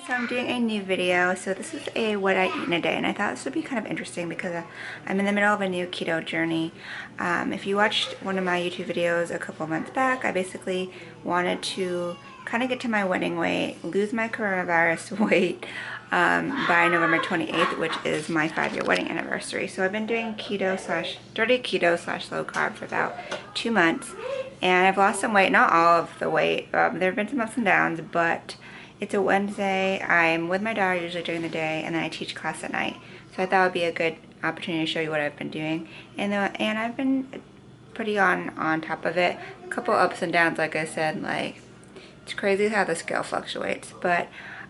So I'm doing a new video. So this is a what I eat in a day, and I thought this would be kind of interesting because I'm in the middle of a new keto journey. If you watched one of my YouTube videos a couple months back, I basically wanted to kind of get to my wedding weight, lose my coronavirus weight by November 28th, which is my 5-year wedding anniversary. So I've been doing dirty keto slash low carb for about 2 months, and I've lost some weight, not all of the weight. There have been some ups and downs, but it's a Wednesday. I'm with my daughter usually during the day, and then I teach class at night. So I thought it would be a good opportunity to show you what I've been doing. And I've been pretty on top of it. A couple ups and downs, like I said. Like, it's crazy how the scale fluctuates. But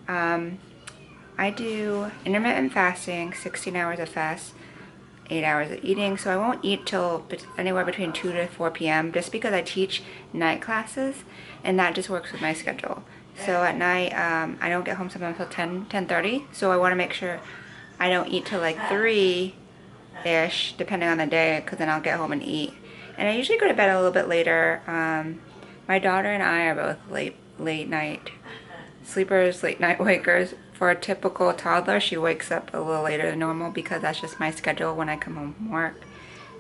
I do intermittent fasting, 16 hours of fast, 8 hours of eating. So I won't eat till anywhere between 2 to 4 p.m. just because I teach night classes, and that just works with my schedule. So at night, I don't get home sometimes until 10:30. So I want to make sure I don't eat till like 3-ish, depending on the day, because then I'll get home and eat. And I usually go to bed a little bit later. My daughter and I are both late night sleepers, late night wakers. For a typical toddler, she wakes up a little later than normal because that's just my schedule when I come home from work.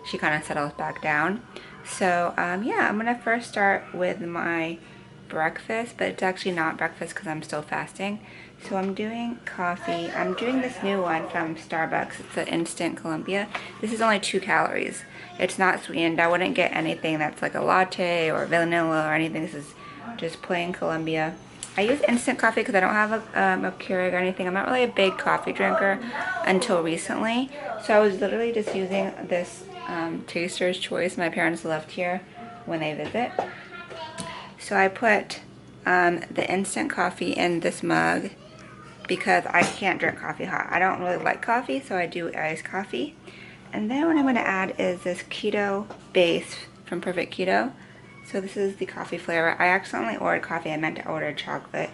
She kind of settles back down. So yeah, I'm gonna first start with my breakfast, but it's actually not breakfast because I'm still fasting. So I'm doing coffee. I'm doing this new one from Starbucks. It's an instant Columbia. This is only 2 calories. It's not sweetened. I wouldn't get anything that's like a latte or vanilla or anything. This is just plain Columbia. I use instant coffee because I don't have a Keurig or anything. I'm not really a big coffee drinker until recently. So I was literally just using this Taster's Choice my parents left here when they visit. So I put the instant coffee in this mug because I can't drink coffee hot. I don't really like coffee, so I do iced coffee. And then what I'm going to add is this keto base from Perfect Keto. So this is the coffee flavor. I accidentally ordered coffee. I meant to order chocolate,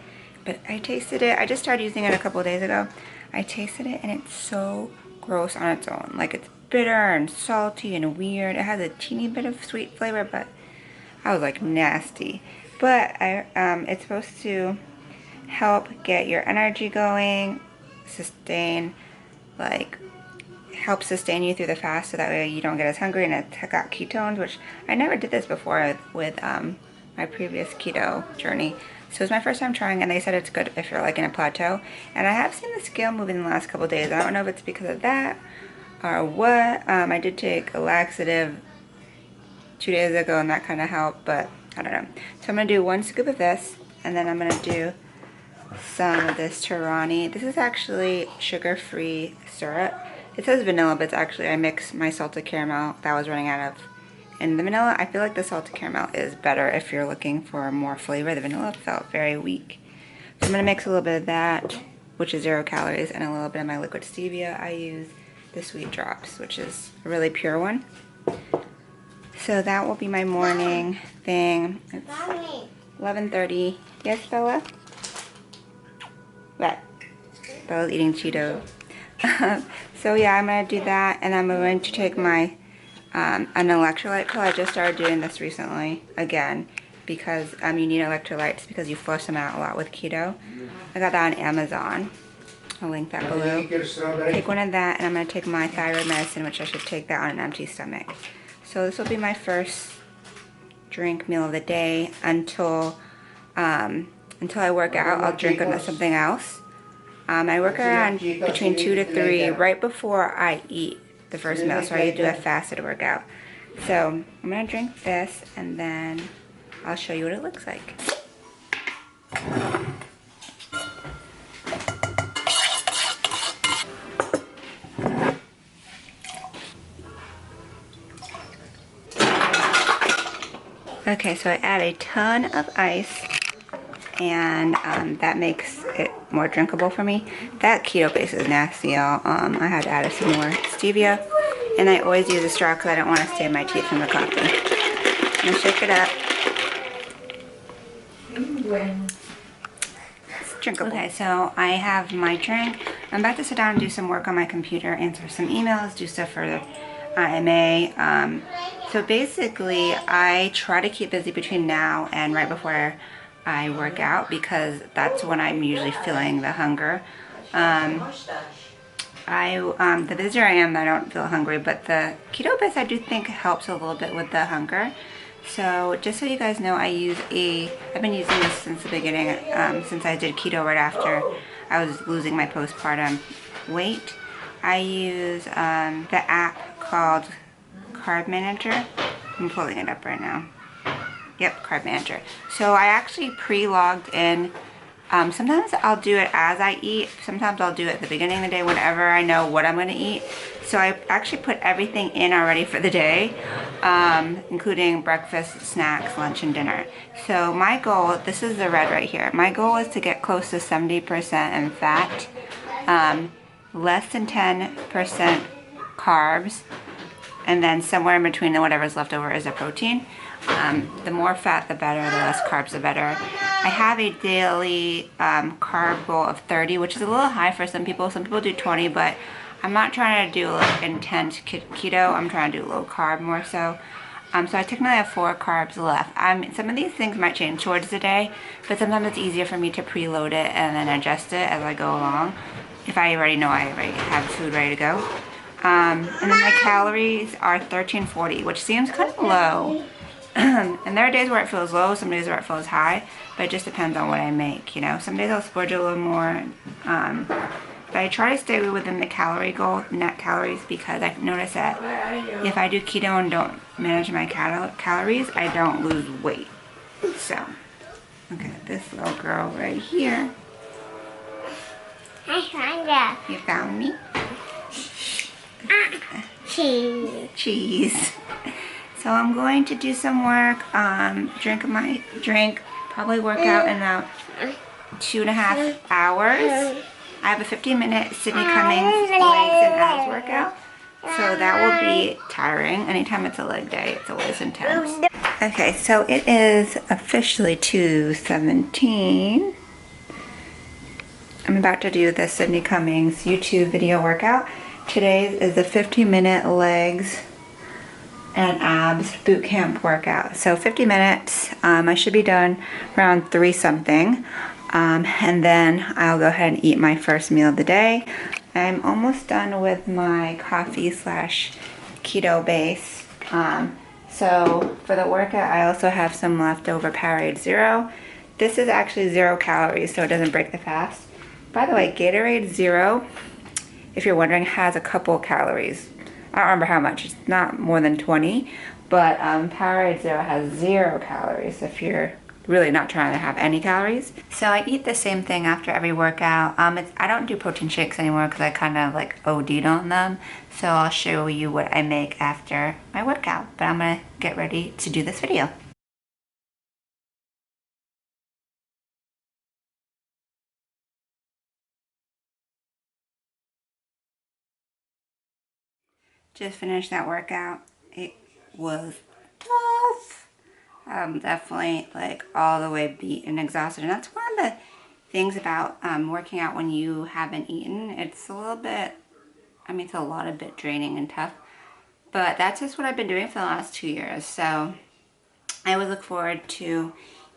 but I tasted it. I just started using it a couple of days ago. I tasted it, and it's so gross on its own. Like, it's bitter and salty and weird. It has a teeny bit of sweet flavor, but I was like, nasty. But it's supposed to help get your energy going, help sustain you through the fast, so that way you don't get as hungry, and it's got ketones, which I never did this before with my previous keto journey. So it's my first time trying, and they said it's good if you're like in a plateau. And I have seen the scale move in the last couple of days. I don't know if it's because of that or what. I did take a laxative 2 days ago, and that kind of helped, but I don't know. So I'm going to do 1 scoop of this, and then I'm going to do some of this Tirani. This is actually sugar-free syrup. It says vanilla, but it's actually, I mixed my salted caramel that I was running out of. And the vanilla, I feel like the salted caramel is better if you're looking for more flavor. The vanilla felt very weak. So I'm going to mix a little bit of that, which is 0 calories, and a little bit of my liquid stevia. I use the Sweet Drops, which is a really pure one. So that will be my morning thing. It's 11:30. Yes, Bella? What? Bella's eating Cheetos. So yeah, I'm going to do that, and I'm going to take my an electrolyte pill. I just started doing this recently again because you need electrolytes because you flush them out a lot with keto. I got that on Amazon. I'll link that below. Take one of that, and I'm going to take my thyroid medicine, which I should take that on an empty stomach. So this will be my first drink meal of the day until I work out. I'll drink something else. I work around between 2 to 3 right before I eat the first meal, so I do a fasted workout. So I'm going to drink this, and then I'll show you what it looks like. Okay, so I add a ton of ice, and that makes it more drinkable for me. That keto base is nasty, y'all. I had to add some more stevia, and I always use a straw because I don't want to stain my teeth from the coffee. I'm gonna shake it up. It's drinkable. Okay, so I have my drink. I'm about to sit down and do some work on my computer, answer some emails, do stuff for the IMA. So basically, I try to keep busy between now and right before I work out because that's when I'm usually feeling the hunger. The busier I am, I don't feel hungry, but the keto base I do think helps a little bit with the hunger. So just so you guys know, I've been using this since the beginning, since I did keto right after I was losing my postpartum weight. I use the app called Carb Manager. I'm pulling it up right now. Yep, Carb Manager. So I actually pre-logged in. Sometimes I'll do it as I eat. Sometimes I'll do it at the beginning of the day whenever I know what I'm going to eat. So I actually put everything in already for the day, including breakfast, snacks, lunch, and dinner. So my goal, this is the red right here. My goal is to get close to 70% in fat, less than 10% carbs, and then somewhere in between and whatever's left over is a protein. The more fat, the better. The less carbs, the better. I have a daily carb goal of 30, which is a little high for some people. Some people do 20, but I'm not trying to do like intense keto. I'm trying to do low carb more so. So I technically have 4 carbs left. Some of these things might change towards the day, but sometimes it's easier for me to preload it and then adjust it as I go along. If I already know I already have food ready to go. And then my calories are 1340, which seems kind of low. And there are days where it feels low, some days where it feels high, but it just depends on what I make, you know. Some days I'll splurge a little more, but I try to stay within the calorie goal, net calories, because I've noticed that if I do keto and don't manage my calories, I don't lose weight. So, look at this little girl right here. I found You found me? cheese. Cheese. So I'm going to do some work, probably work out in about 2.5 hours. I have a 15-minute Sydney Cummings legs and abs workout. So that will be tiring. Anytime it's a leg day, it's always intense. Okay, so it is officially 2:17. I'm about to do the Sydney Cummings YouTube video workout. Today is the 50-minute legs and abs boot camp workout. So 50 minutes, I should be done around 3 something. And then I'll go ahead and eat my first meal of the day. I'm almost done with my coffee / keto base. So for the workout, I also have some leftover Powerade Zero. This is actually 0 calories, so it doesn't break the fast. By the way, Gatorade Zero, if you're wondering, has a couple calories. I don't remember how much. It's not more than 20, but Powerade Zero has 0 calories if you're really not trying to have any calories. So I eat the same thing after every workout. I don't do protein shakes anymore because I kind of like OD'd on them. So I'll show you what I make after my workout. But I'm gonna get ready to do this video. Just finished that workout. It was tough. Definitely like all the way beat and exhausted. And that's one of the things about working out when you haven't eaten. It's a little bit, it's a lot of bit draining and tough. But that's just what I've been doing for the last 2 years. So I would look forward to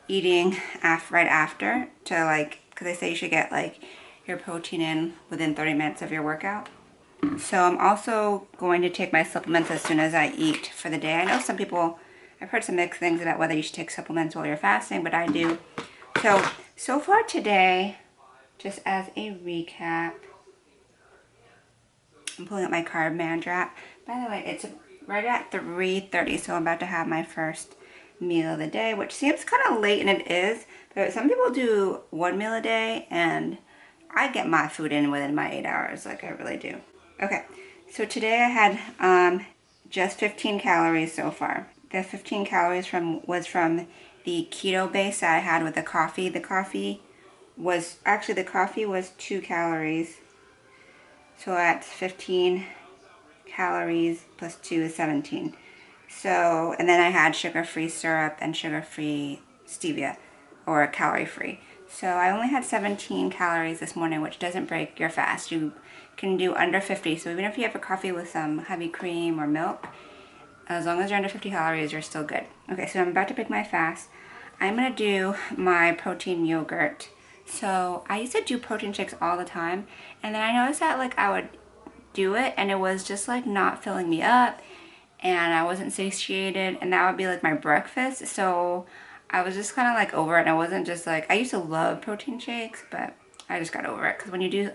eating right after to because they say you should get like your protein in within 30 minutes of your workout. So I'm also going to take my supplements as soon as I eat for the day. I know some people, I've heard some mixed things about whether you should take supplements while you're fasting, but I do. So far today, just as a recap, I'm pulling up my Carb Manager app. By the way, it's right at 3:30, so I'm about to have my first meal of the day, which seems kind of late, and it is. But some people do 1 meal a day, and I get my food in within my 8 hours, like I really do. Okay, so today I had just 15 calories so far. The 15 calories was from the keto base that I had with the coffee. The coffee was 2 calories. So that's 15 calories plus 2 is 17. So, and then I had sugar-free syrup and sugar-free stevia, or calorie-free. So I only had 17 calories this morning, which doesn't break your fast. You can do under 50. So even if you have a coffee with some heavy cream or milk, as long as you're under 50 calories, you're still good. Okay, so I'm about to pick my fast. I'm gonna do my protein yogurt. So I used to do protein shakes all the time, and then I noticed that like I would do it and it was just like not filling me up, and I wasn't satiated, and that would be like my breakfast. So I was just kind of like over it, and I wasn't just like, I used to love protein shakes, but I just got over it, because when you do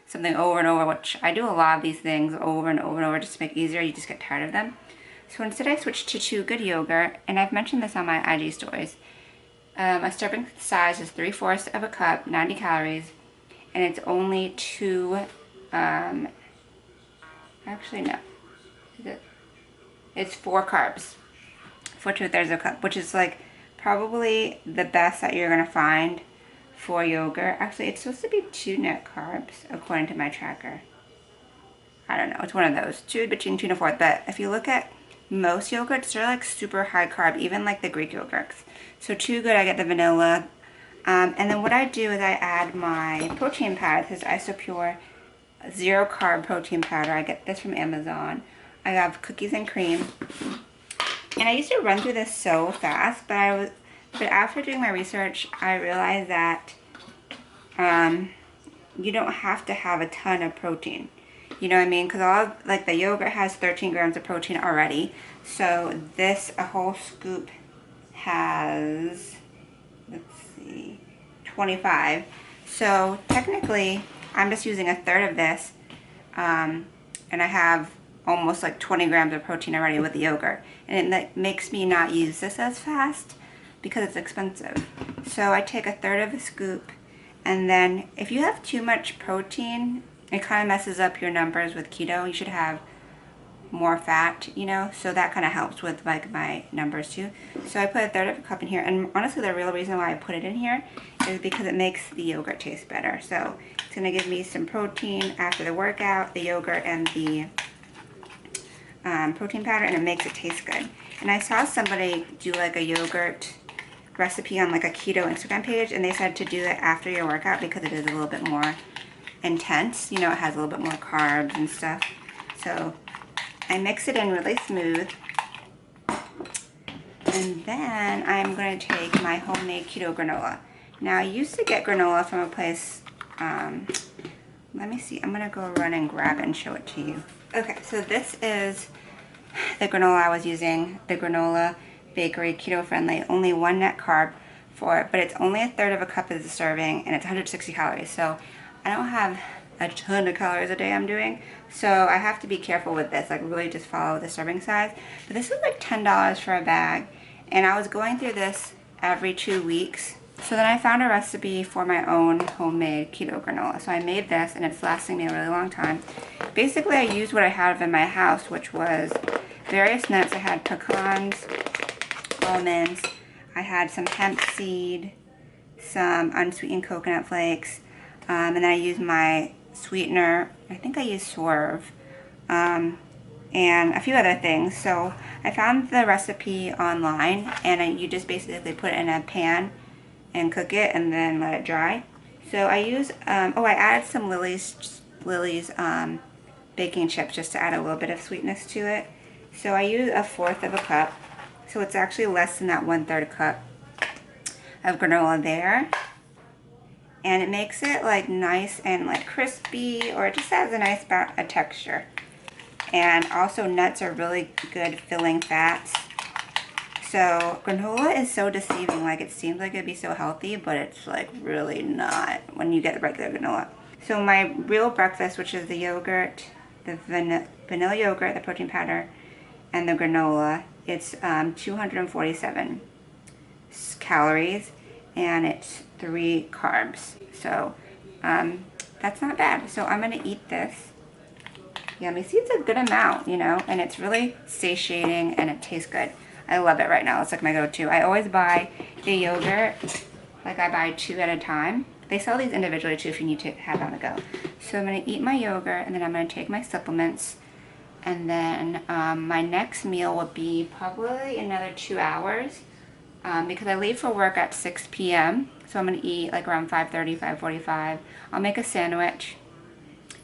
something over and over, which I do a lot of these things over and over and over just to make it easier, you just get tired of them. So instead I switched to Too Good yogurt, and I've mentioned this on my IG stories. A serving size is 3/4 of a cup, 90 calories, and it's only actually no, it's 4 carbs for 2/3 of a cup, which is like probably the best that you're gonna find for yogurt. Actually, it's supposed to be 2 net carbs according to my tracker. I don't know, it's one of those, between 2 and 4, but if you look at most yogurts, they're like super high carb, even like the Greek yogurts. So Too Good, I get the vanilla. And then what I do is I add my protein powder. This is Isopure 0 carb protein powder. I get this from Amazon. I have cookies and cream. And I used to run through this so fast, but after doing my research, I realized that you don't have to have a ton of protein. You know what I mean? Because all of, like, the yogurt has 13 grams of protein already. So this, a whole scoop has, let's see, 25. So technically, I'm just using 1/3 of this, and I have almost like 20 grams of protein already with the yogurt. And it makes me not use this as fast because it's expensive. So I take 1/3 of a scoop, and then if you have too much protein, it kind of messes up your numbers with keto. You should have more fat, you know, so that kind of helps with like my numbers too. So I put 1/3 of a cup in here, and honestly the real reason why I put it in here is because it makes the yogurt taste better. So it's gonna give me some protein after the workout, the yogurt and the protein powder, and it makes it taste good. And I saw somebody do like a yogurt recipe on like a keto Instagram page, and they said to do it after your workout because it is a little bit more intense, you know, it has a little bit more carbs and stuff. So I mix it in really smooth, and then I'm going to take my homemade keto granola. Now I used to get granola from a place, let me see, I'm going to go run and grab it and show it to you. Okay, so this is the granola I was using, the Granola Bakery keto friendly, only 1 net carb for it, but it's only 1/3 of a cup as a serving, and it's 160 calories. So I don't have a ton of calories a day I'm doing, so I have to be careful with this, like really just follow the serving size. But this is like $10 for a bag, and I was going through this every 2 weeks. So then I found a recipe for my own homemade keto granola. So I made this, and it's lasting me a really long time. Basically, I used what I had in my house, which was various nuts. I had pecans, almonds, I had some hemp seed, some unsweetened coconut flakes, and then I used my sweetener, I think I used Swerve, and a few other things. So I found the recipe online, and you just basically put it in a pan and cook it and then let it dry. So I use, I added some Lily's baking chips just to add a little bit of sweetness to it. So I use 1/4 of a cup, so it's actually less than that 1/3 cup of granola there. And it makes it like nice and like crispy, or it just has a nice texture. And also nuts are really good filling fats. So granola is so deceiving, like it seems like it'd be so healthy, but it's like really not when you get the regular granola. So my real breakfast, which is the yogurt, the vanilla yogurt, the protein powder, and the granola, it's 247 calories, and it's 3 carbs. So that's not bad. So I'm gonna eat this. Yummy. See, it's a good amount, you know, and it's really satiating and it tastes good. I love it right now. It's like my go-to. I always buy the yogurt, like I buy 2 at a time. They sell these individually too if you need to have it on the go. So I'm gonna eat my yogurt, and then I'm gonna take my supplements, and then my next meal will be probably another 2 hours because I leave for work at 6 p.m. So I'm gonna eat like around 5:30, 5:45. I'll make a sandwich.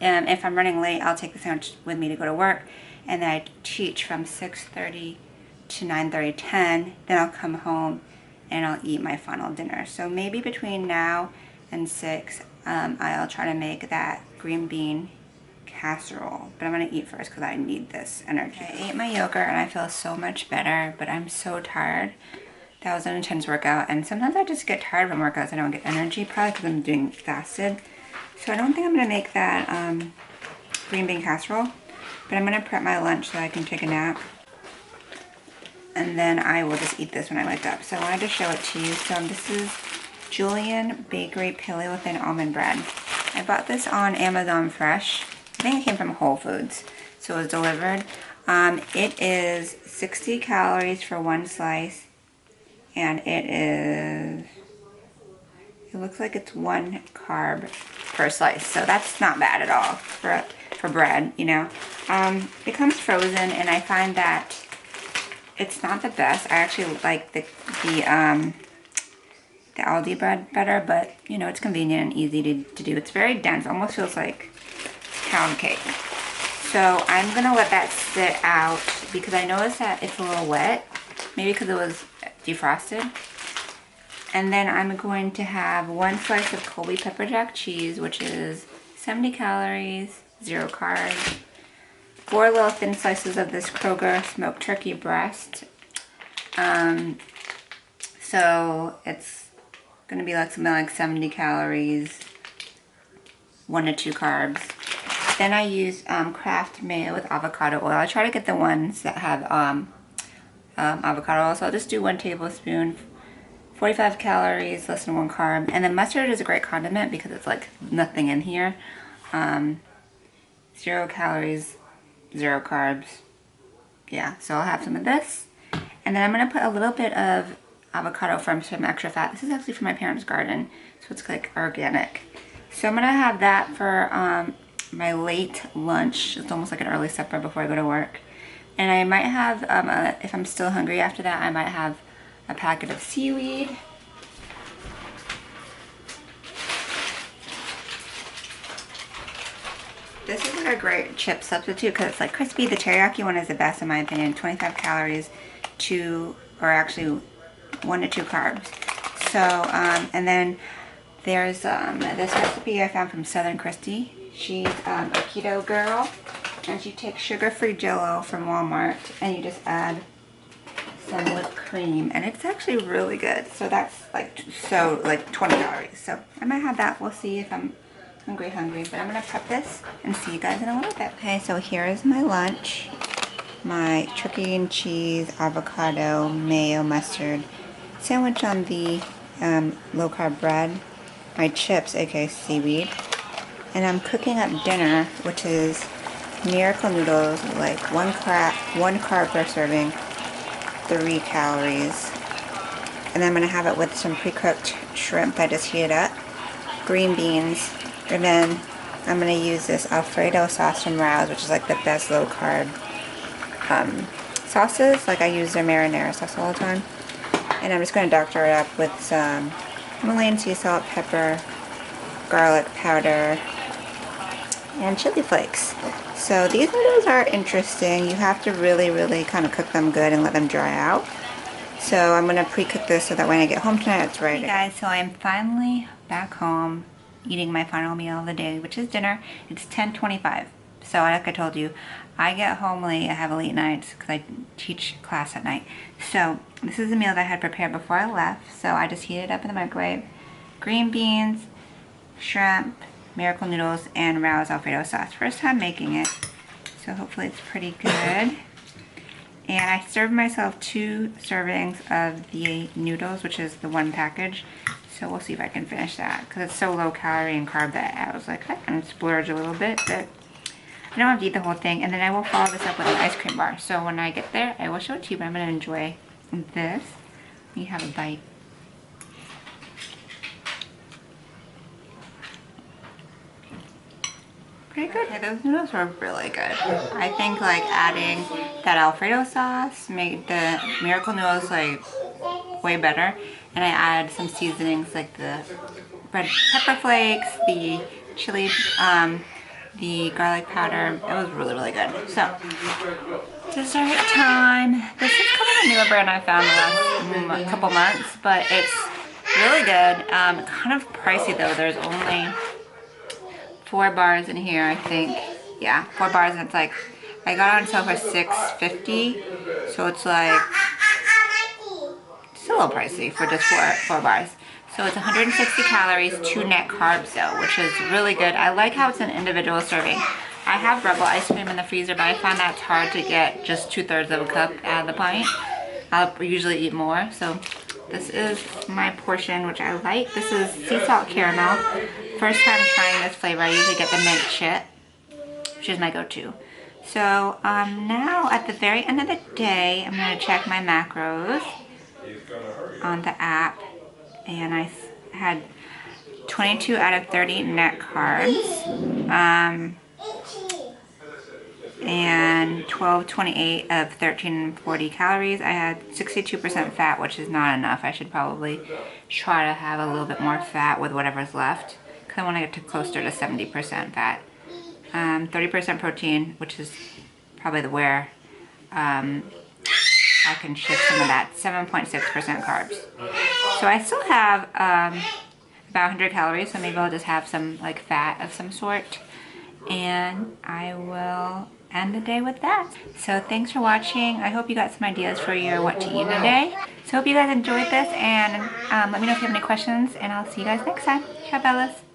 And if I'm running late, I'll take the sandwich with me to go to work. And then I teach from 6:30 to 9:30, 10. Then I'll come home and I'll eat my final dinner. So maybe between now and 6, I'll try to make that green bean casserole, but I'm gonna eat first because I need this energy. I ate my yogurt and I feel so much better, but I'm so tired. That was an intense workout, and sometimes I just get tired from workouts. I don't get energy, probably because I'm doing fasted. So I don't think I'm gonna make that green bean casserole, but I'm gonna prep my lunch so I can take a nap. And then I will just eat this when I wake up. So I wanted to show it to you. So this is Julian Bakery Paleo Thin Almond Bread. I bought this on Amazon Fresh. I think it came from Whole Foods, so it was delivered. It is 60 calories for one slice, and it looks like it's 1 carb per slice, so that's not bad at all for bread, you know. It comes frozen, and I find that it's not the best. I actually like the Aldi bread better, but you know, it's convenient and easy to do. It's very dense, almost feels like pound cake. So I'm gonna let that sit out because I noticed that it's a little wet, maybe because it was defrosted. And then I'm going to have 1 slice of Colby pepper jack cheese, which is 70 calories, 0 carbs. 4 little thin slices of this Kroger smoked turkey breast. So it's gonna be like something like 70 calories, 1 to 2 carbs. Then I use Kraft mayo with avocado oil. I try to get the ones that have avocado oil, so I'll just do 1 tablespoon, 45 calories, less than 1 carb. And then mustard is a great condiment because it's like nothing in here. 0 calories, 0 carbs. Yeah, so I'll have some of this. And then I'm gonna put a little bit of avocado from some extra fat. This is actually from my parents' garden, so it's like organic. So I'm gonna have that for my late lunch. It's almost like an early supper before I go to work. And I might have, if I'm still hungry after that, I might have a packet of seaweed. This is like a great chip substitute because it's like crispy. The teriyaki one is the best in my opinion. 25 calories, 2, or actually 1 to 2 carbs. So, and then there's this recipe I found from Southern Christy. She's a keto girl, and she takes sugar-free Jell-O from Walmart, and you just add some whipped cream, and it's actually really good. So that's like 20 calories. So I might have that. We'll see if I'm hungry, but I'm gonna prep this and see you guys in a little bit. Okay, so here is my lunch. My turkey and cheese, avocado, mayo, mustard sandwich on the low-carb bread. My chips, aka seaweed. And I'm cooking up dinner, which is miracle noodles, like 1 carb per serving, 3 calories. And then I'm gonna have it with some pre-cooked shrimp I just heated up, green beans, and then I'm gonna use this Alfredo sauce from Rouse, which is like the best low-carb sauces. Like I use their marinara sauce all the time. And I'm just gonna doctor it up with some Himalayan sea salt, pepper, garlic powder, and chili flakes. So these noodles are interesting. You have to really kind of cook them good and let them dry out. So I'm gonna pre-cook this so that when I get home tonight it's ready. Hey guys, so I'm finally back home eating my final meal of the day, which is dinner. It's 10:25. So like I told you, I get home late, I have a late night because I teach class at night. So this is the meal that I had prepared before I left. So I just heated it up in the microwave. Green beans, shrimp, miracle noodles, and Rouse Alfredo sauce. First time making it, so hopefully it's pretty good. And I served myself 2 servings of the noodles, which is the 1 package. So we'll see if I can finish that because it's so low calorie and carb that I was like, I can splurge a little bit, but I don't have to eat the whole thing. And then I will follow this up with an ice cream bar. So when I get there, I will show it to you, but I'm going to enjoy this. You have a bite. Pretty good. Yeah, those noodles were really good. I think like adding that Alfredo sauce made the miracle noodles like way better. And I added some seasonings like the red pepper flakes, the chili, the garlic powder. It was really good. So dessert time. This is coming of a newer brand I found the last couple months, but it's really good. Kind of pricey though. There's only 4 bars in here, I think. Yeah, 4 bars, and it's like, I got it on sale for $6.50, so it's like, it's a little pricey for just four bars. So it's 160 calories, 2 net carbs though, which is really good. I like how it's an individual serving. I have Rebel ice cream in the freezer, but I find that it's hard to get just 2/3 of a cup out of the pint. I'll usually eat more, so this is my portion, which I like. This is sea salt caramel. First time trying this flavor. I usually get the mint chip, which is my go-to. So now at the very end of the day, I'm going to check my macros on the app, and I had 22 out of 30 net carbs, and 1228 of 1340 calories. I had 62% fat, which is not enough. I should probably try to have a little bit more fat with whatever's left, because I want to get to closer to 70% fat. 30% protein, which is probably where I can shift some of that. 7.6% carbs. So I still have about 100 calories, so maybe I'll just have some like fat of some sort, and I will end the day with that. So thanks for watching. I hope you got some ideas for your what to eat today. So hope you guys enjoyed this, and let me know if you have any questions, and I'll see you guys next time. Ciao, Bellas.